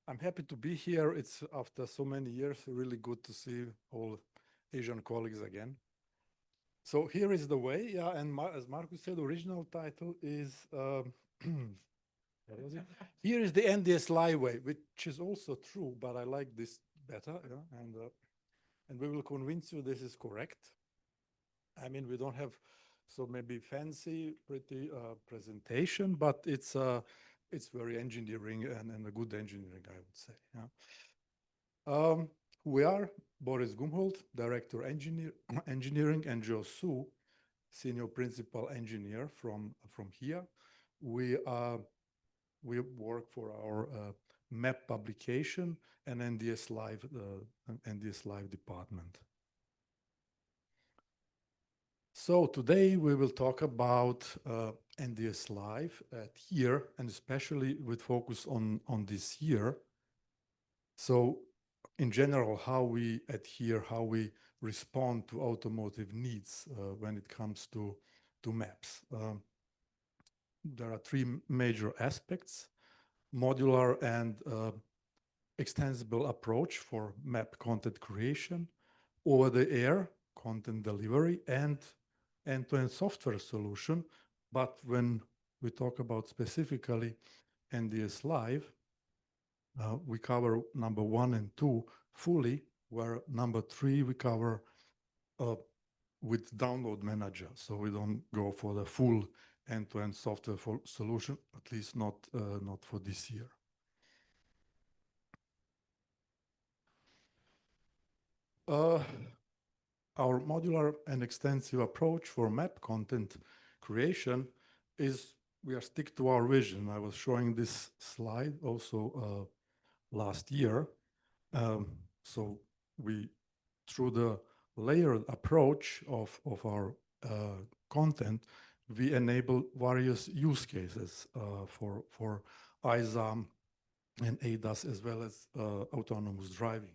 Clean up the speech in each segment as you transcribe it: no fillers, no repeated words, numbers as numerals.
I'm happy to be here. It's after so many years, really good to see all Asian colleagues again. So here is the way, yeah, and as Marcus said, the original title is, what was it? Here is the NDS Live way, which is also true, but I like this better, yeah, and we will convince you this is correct. I mean, we don't have so maybe fancy, pretty presentation, but it's very engineering and a good engineering, I would say. Yeah. We are Boris Gumhold, Director Engineering, and Joe Su, Senior Principal Engineer from here. We work for our map publication and NDS Live department. So today we will talk about NDS Live at here, and especially with focus on this year. So in general, how we adhere, how we respond to automotive needs when it comes to maps. There are three major aspects: modular and extensible approach for map content creation, over-the-air content delivery, and end-to-end software solution. But when we talk about specifically NDS Live, we cover number 1 and 2 fully, where number 3 we cover with download manager. So we don't go for the full end-to-end software solution, at least not for this year. Our modular and extensive approach for map content creation is we are stick to our vision. I was showing this slide also last year. So we, through the layered approach of our content, we enable various use cases for ISAM and ADAS as well as autonomous driving.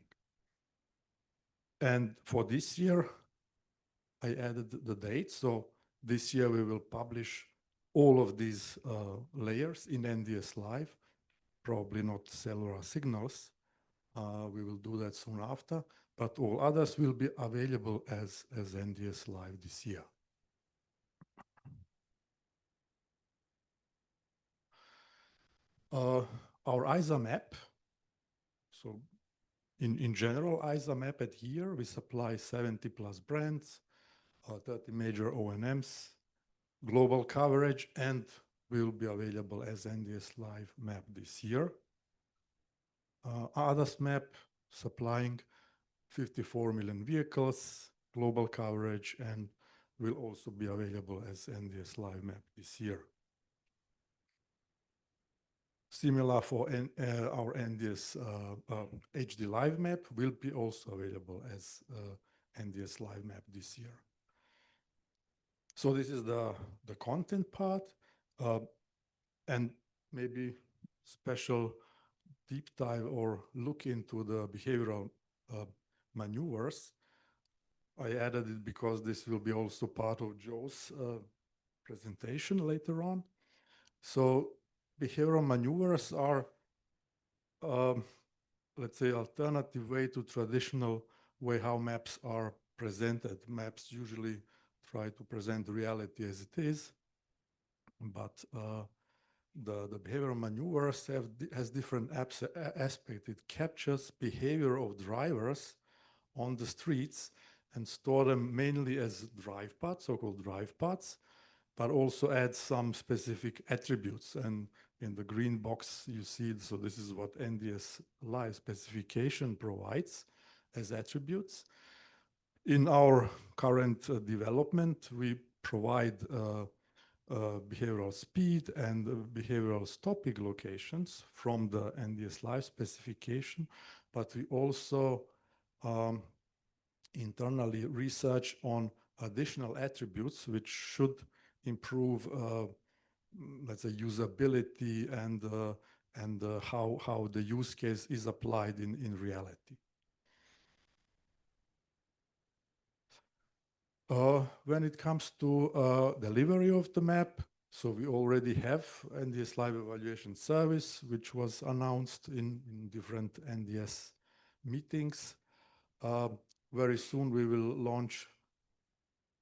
And for this year, I added the date. So this year we will publish all of these layers in NDS Live, probably not cellular signals. We will do that soon after, but all others will be available as NDS Live this year. Our ISA map, so in general, ISA map at here, we supply 70 plus brands, 30 major O&Ms, global coverage, and will be available as NDS Live map this year. ADAS map supplying 54 million vehicles, global coverage, and will also be available as NDS Live map this year. Similar for our NDS HD Live map will be also available as NDS Live map this year. So this is the content part, and maybe special deep dive or look into the behavioral maneuvers. I added it because this will be also part of Joe's presentation later on. So behavioral maneuvers are, let's say, alternative way to traditional way how maps are presented. Maps usually try to present reality as it is, but the behavioral maneuvers has different aspects. It captures behavior of drivers on the streets and store them mainly as drive paths, so-called drive paths, but also adds some specific attributes. And in the green box you see, so this is what NDS Live specification provides as attributes. In our current development, we provide behavioral speed and behavioral stopping locations from the NDS Live specification, but we also internally research on additional attributes which should improve, let's say, usability and how the use case is applied in reality. When it comes to delivery of the map, So we already have NDS Live Evaluation Service, which was announced in different NDS meetings. Very soon we will launch,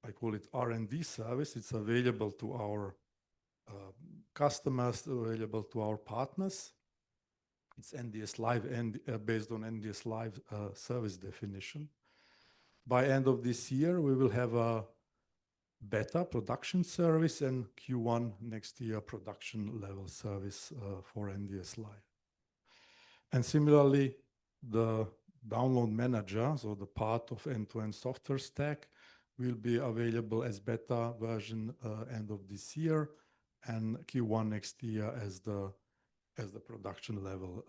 I call it R&D service. It's available to our customers, available to our partners. It's NDS Live and based on NDS Live service definition. By end of this year, we will have a beta production service and Q1 next year production level service for NDS Live. And similarly, the download manager, so the part of end-to-end software stack, will be available as beta version end of this year and Q1 next year as the production level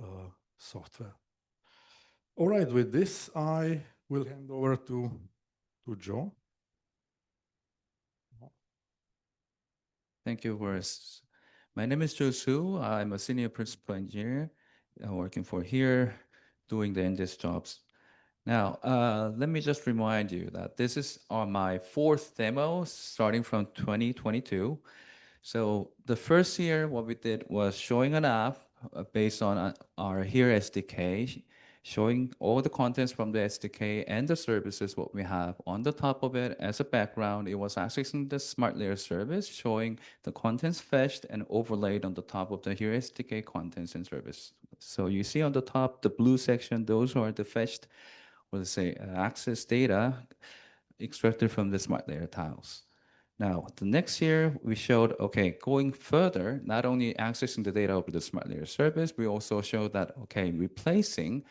software. All right, with this, I will hand over to Joe. Thank you, Boris. My name is Joe Su. I'm a senior principal engineer working for here, doing the NDS jobs. Now, let me just remind you that this is my fourth demo starting from 2022. So the first year, what we did was showing an app based on our Here SDK, showing all the contents from the SDK and the services what we have on the top of it. As a background, it was accessing the Smart Layer service, showing the contents fetched and overlaid on the top of the Here SDK contents and service. So you see on the top, the blue section, those are the fetched, let's say, access data extracted from the Smart Layer tiles. Now, the next year, we showed, okay, going further, not only accessing the data over the Smart Layer service, we also showed that, okay, replacing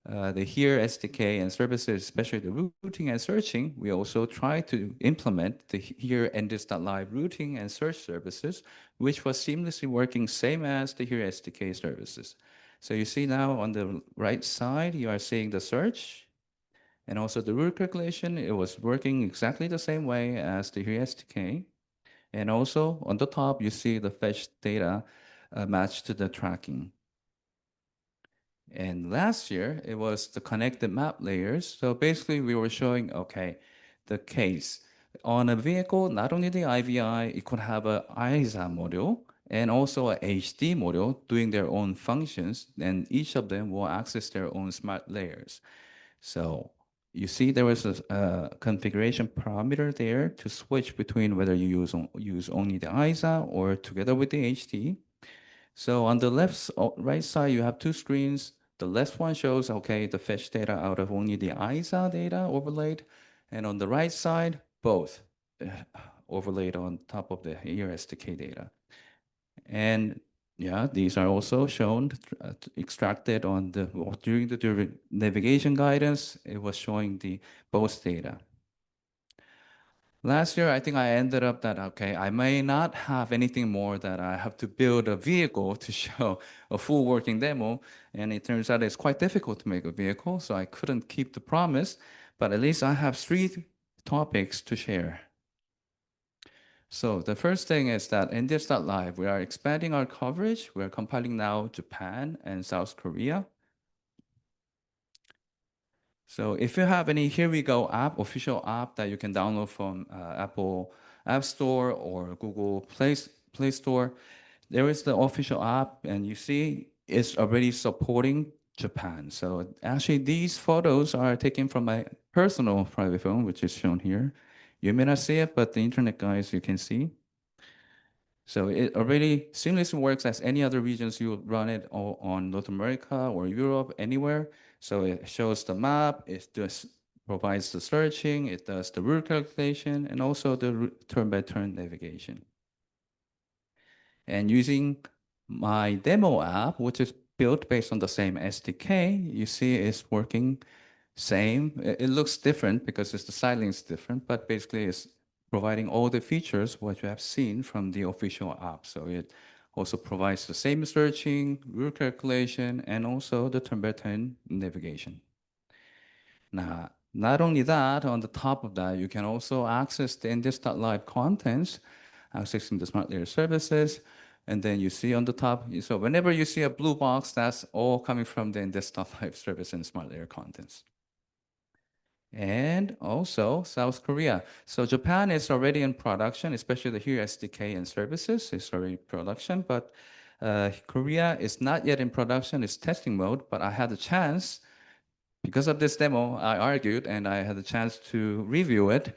the Here SDK and services, especially the routing and searching, we also try to implement the Here NDS.live routing and search services, which was seamlessly working same as the Here SDK services. So you see now on the right side, you are seeing the search and also the route calculation. It was working exactly the same way as the Here SDK. And also on the top, you see the fetched data matched to the tracking. And last year, it was the connected map layers. So basically, we were showing, okay, the case. On a vehicle, not only the IVI, it could have a ISA module and also a HD module doing their own functions, and each of them will access their own smart layers. So you see there was a configuration parameter there to switch between whether you use only the ISA or together with the HD. So on the right side, you have two screens. The left one shows, okay, the fetch data out of only the ISA data overlaid. And on the right side, both overlaid on top of the Here SDK data. And yeah, these are also shown, extracted on during the navigation guidance, it was showing the both data. Last year, I think I ended up that, okay, I may not have anything more that I have to build a vehicle to show a full working demo. And it turns out it's quite difficult to make a vehicle, so I couldn't keep the promise, but at least I have 3 topics to share. So the first thing is that NDS.live, we are expanding our coverage. We're compiling now Japan and South Korea. So if you have any Here We Go app, official app that you can download from Apple App Store or Google Play Store, there is the official app, and you see it's already supporting Japan. So actually these photos are taken from my personal private phone, which is shown here. You may not see it, but the internet guys, you can see. So it already seamlessly works as any other regions you would run it on North America or Europe, anywhere. So it shows the map, it just provides the searching, it does the route calculation, and also the turn-by-turn navigation. And using my demo app, which is built based on the same SDK, you see it's working same. It looks different because the styling is different, but basically it's providing all the features what you have seen from the official app. So it also provides the same searching, route calculation, and also the turn-by-turn navigation. Now, not only that, on the top of that, you can also access the NDS.live contents, accessing the Smart Layer services, and then you see on the top, so whenever you see a blue box, that's all coming from the NDS.live service and Smart Layer contents. and also South Korea. So Japan is already in production, especially the here SDK and services is already in production, but Korea is not yet in production, it's testing mode, but I had the chance, because of this demo, I argued and I had the chance to review it.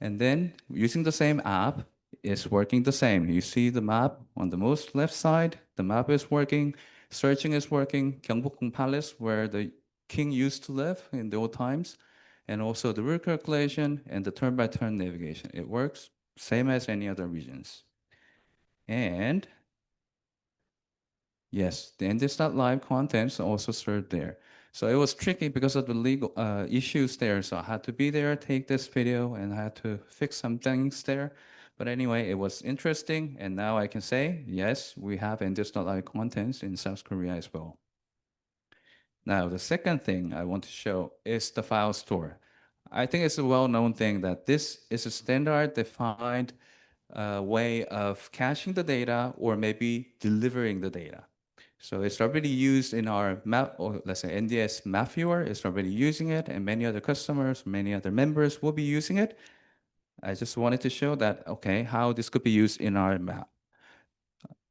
And then using the same app, it's working the same. You see the map on the most left side, the map is working, searching is working, Gyeongbokgung Palace, where the king used to live in the old times, and also the route calculation and the turn-by-turn navigation. It works same as any other regions. And yes, the NDS.live contents are also served there. So it was tricky because of the legal issues there. So I had to be there, take this video, and I had to fix some things there. But anyway, it was interesting. And now I can say, yes, we have NDS.live contents in South Korea as well. Now, the second thing I want to show is the file store. I think it's a well-known thing that this is a standard defined way of caching the data or maybe delivering the data. So it's already used in our map, or let's say NDS map viewer is already using it, and many other customers, many other members will be using it. I just wanted to show that, okay, how this could be used in our map.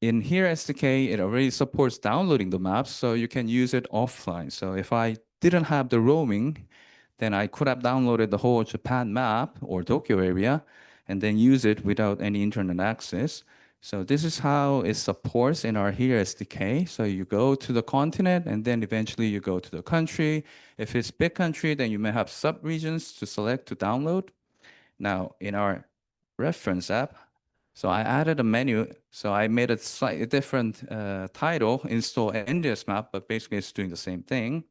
In here SDK, it already supports downloading the maps, so you can use it offline. So if I didn't have the roaming, then I could have downloaded the whole Japan map or Tokyo area and then use it without any internet access. So this is how it supports in our here SDK. So you go to the continent and then eventually you go to the country. If it's big country, then you may have sub-regions to select to download. Now in our reference app, so I added a menu. So I made a slightly different title, install NDS map, but basically it's doing the same thing.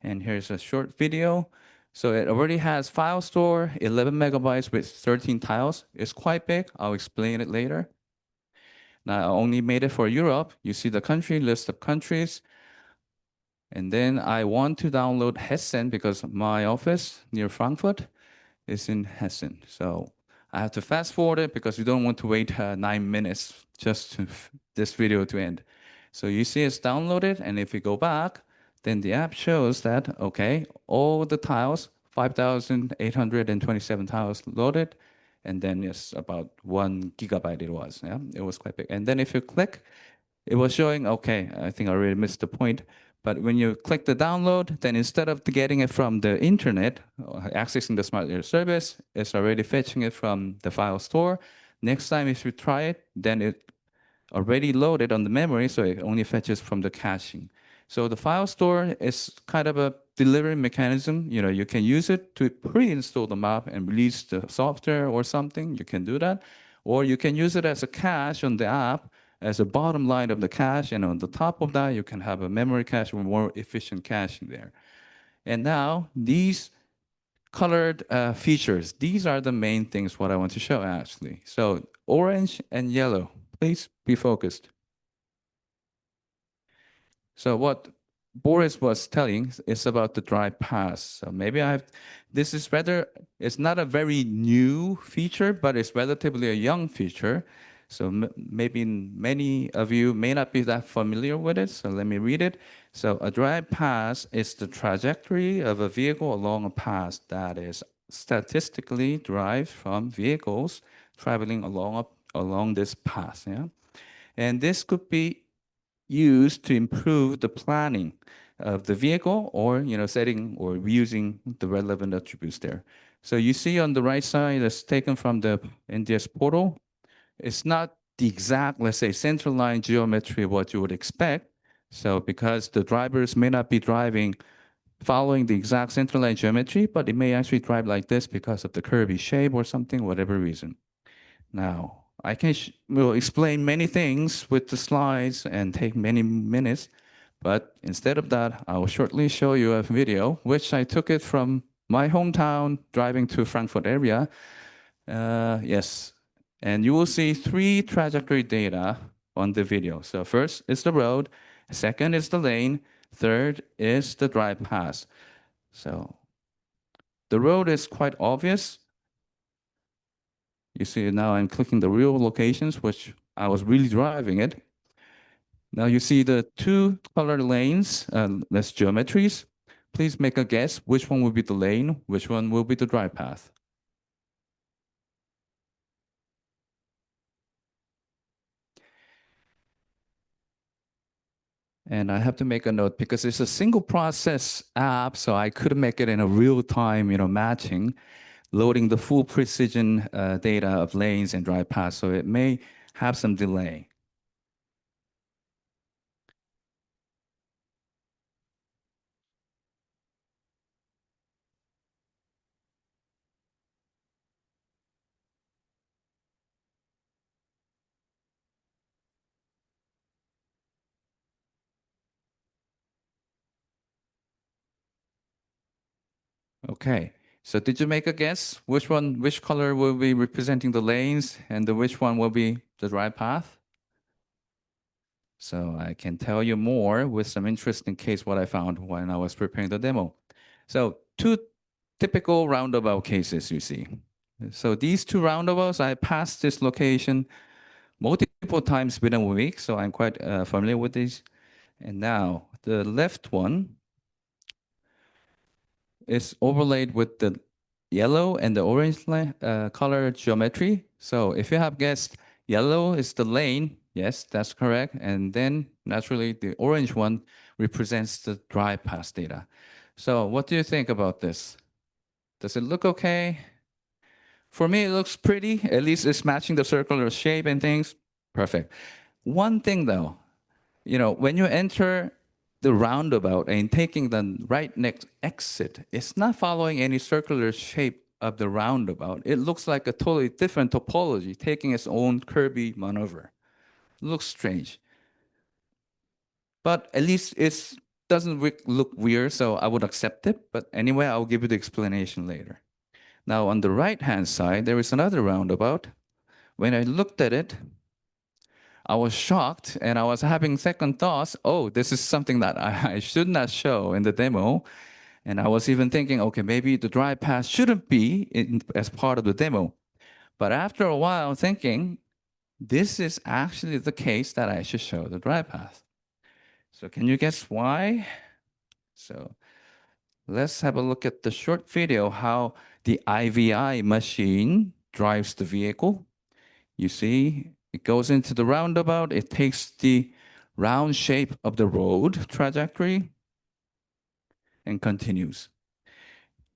And here's a short video. So it already has file store, 11 megabytes with 13 tiles. It's quite big. I'll explain it later. Now I only made it for Europe. You see the country, list of countries. And then I want to download Hessen because my office near Frankfurt is in Hessen. So I have to fast forward it because you don't want to wait 9 minutes just to this video to end. So you see it's downloaded, and if we go back, then the app shows that, okay, all the tiles, 5,827 tiles loaded, and then it's about 1 gigabyte it was, yeah? It was quite big. And then if you click, it was showing, okay, I think I already missed the point, but when you click the download, then instead of getting it from the internet, accessing the smart data service, it's already fetching it from the file store. Next time if you try it, then it already loaded on the memory, so it only fetches from the caching. So the file store is kind of a delivery mechanism. You know, you can use it to pre-install the map and release the software or something. You can do that. Or you can use it as a cache on the app, as a bottom line of the cache, and on the top of that, you can have a memory cache or more efficient caching there. And now these colored features, these are the main things what I want to show actually. So orange and yellow, please be focused. So what Boris was telling is about the drive pass. So maybe this is rather, it's not a very new feature, but it's relatively a young feature. So maybe many of you may not be that familiar with it. So let me read it. So a drive pass is the trajectory of a vehicle along a path that is statistically derived from vehicles traveling along this path. Yeah, and this could be used to improve the planning of the vehicle, or setting or reusing the relevant attributes there. So you see on the right side, it's taken from the NDS portal. It's not the exact, let's say, center line geometry of what you would expect. So because the drivers may not be driving following the exact center line geometry, but it may actually drive like this because of the curvy shape or something, whatever reason. Now, I can will explain many things with the slides and take many minutes, but instead of that, I will shortly show you a video, which I took it from my hometown, driving to Frankfurt area. Yes, and you will see 3 trajectory data on the video. So first is the road, second is the lane, third is the drive path. So the road is quite obvious. You see now I'm clicking the real locations, which I was really driving it. Now you see the 2 color lanes, that's geometries, please make a guess which one will be the lane, which one will be the drive path. And I have to make a note because it's a single process app, so I couldn't make it in a real time, matching, loading the full precision data of lanes and drive paths. So it may have some delay. Okay, so did you make a guess? Which color will be representing the lanes and which one will be the drive path? So I can tell you more with some interesting case what I found when I was preparing the demo. So two typical roundabout cases you see. So these two roundabouts, I passed this location multiple times within a week, so I'm quite familiar with these. And now the left one is overlaid with the yellow and the orange color geometry. So if you have guessed yellow is the lane, yes, that's correct. And then naturally the orange one represents the drive path data. So what do you think about this? Does it look okay? For me, it looks pretty. At least it's matching the circular shape and things. Perfect. One thing though, when you enter the roundabout and taking the right next exit, it's not following any circular shape of the roundabout. It looks like a totally different topology, taking its own curvy maneuver. It looks strange. But at least it doesn't look weird, so I would accept it. But anyway, I'll give you the explanation later. Now, on the right-hand side, there is another roundabout. When I looked at it, I was shocked and I was having second thoughts. Oh, this is something that I should not show in the demo. And I was even thinking, okay, maybe the drive path shouldn't be as part of the demo. But after a while thinking, this is actually the case that I should show the drive path. So can you guess why? So let's have a look at the short video, how the IVI machine drives the vehicle. You see, it goes into the roundabout, it takes the round shape of the road trajectory and continues.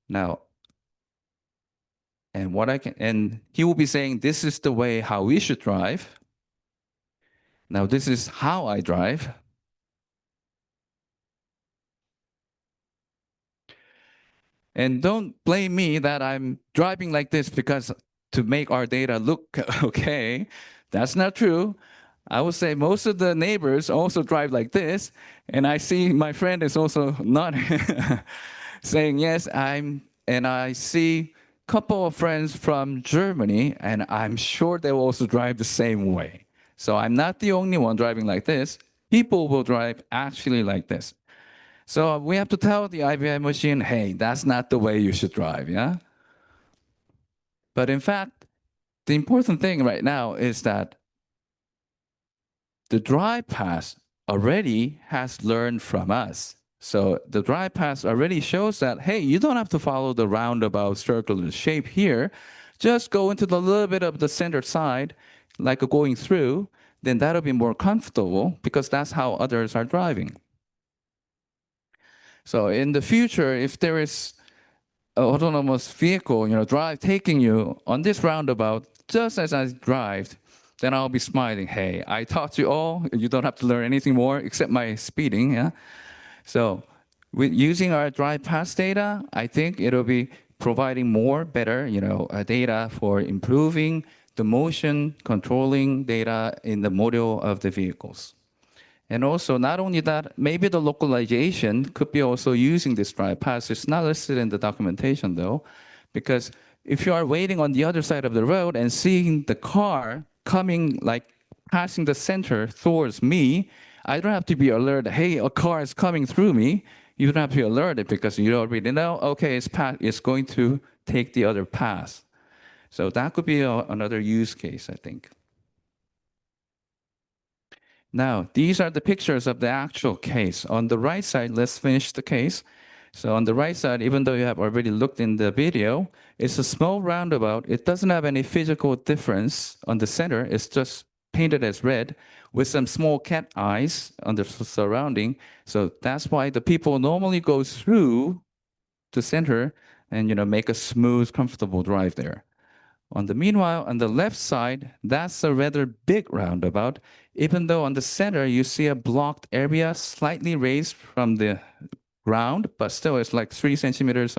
Now, and he will be saying, this is the way how we should drive. Now, this is how I drive. And don't blame me that I'm driving like this because to make our data look okay. That's not true. I would say most of the neighbors also drive like this. And I see my friend is also not saying, yes, and I see a couple of friends from Germany, and I'm sure they will also drive the same way. So I'm not the only one driving like this. People will drive actually like this. So we have to tell the IBI machine, hey, that's not the way you should drive, yeah? But in fact, the important thing right now is that the drive path already has learned from us. So the drive path already shows that, hey, you don't have to follow the roundabout circular shape here. Just go into the little bit of the center side, like going through, then that'll be more comfortable because that's how others are driving. So in the future, if there is an autonomous vehicle, taking you on this roundabout, just as I drive, then I'll be smiling. Hey, I taught you all. You don't have to learn anything more except my speeding. Yeah. So with using our drive path data, I think it'll be providing more better, data for improving the motion controlling data in the model of the vehicles. And also, not only that, maybe the localization could be also using this drive path. It's not listed in the documentation though, because if you are waiting on the other side of the road and seeing the car coming, like passing the center towards me, I don't have to be alerted, hey, a car is coming through me. You don't have to be alerted because you already know, okay, it's going to take the other path. So that could be another use case, I think. Now, these are the pictures of the actual case. On the right side, let's finish the case. So on the right side, even though you have already looked in the video, it's a small roundabout. It doesn't have any physical difference on the center. It's just painted as red with some small cat eyes on the surrounding. So that's why the people normally go through the center and make a smooth, comfortable drive there. Meanwhile, on the left side, that's a rather big roundabout, even though on the center you see a blocked area slightly raised from the ground, but still it's like 3 centimeters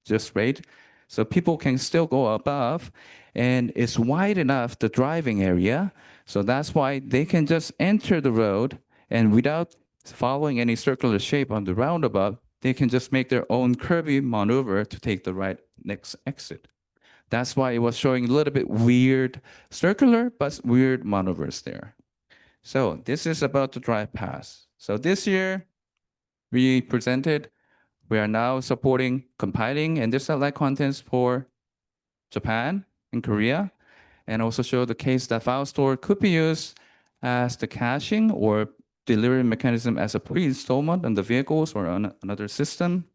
just raised. So people can still go above, and it's wide enough, the driving area. So that's why they can just enter the road, and without following any circular shape on the roundabout, they can just make their own curvy maneuver to take the right next exit. That's why it was showing a little bit weird, circular, but weird maneuvers there. So this is about the drive pass. So this year, we are now supporting compiling and disalike contents for Japan and Korea, and also show the case that file store could be used as the caching or delivery mechanism as a pre-installment on the vehicles or on another system.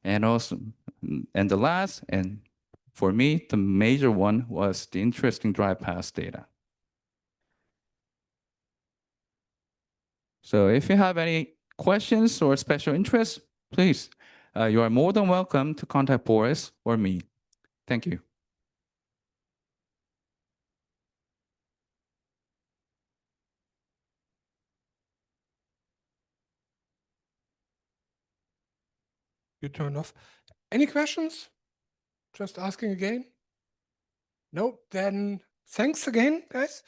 And also, and the last, and for me, the major one was the interesting drive pass data. So if you have any questions or special interests, please, you are more than welcome to contact Boris or me. Thank you. You turned off. Any questions? Just asking again? No, then thanks again, guys.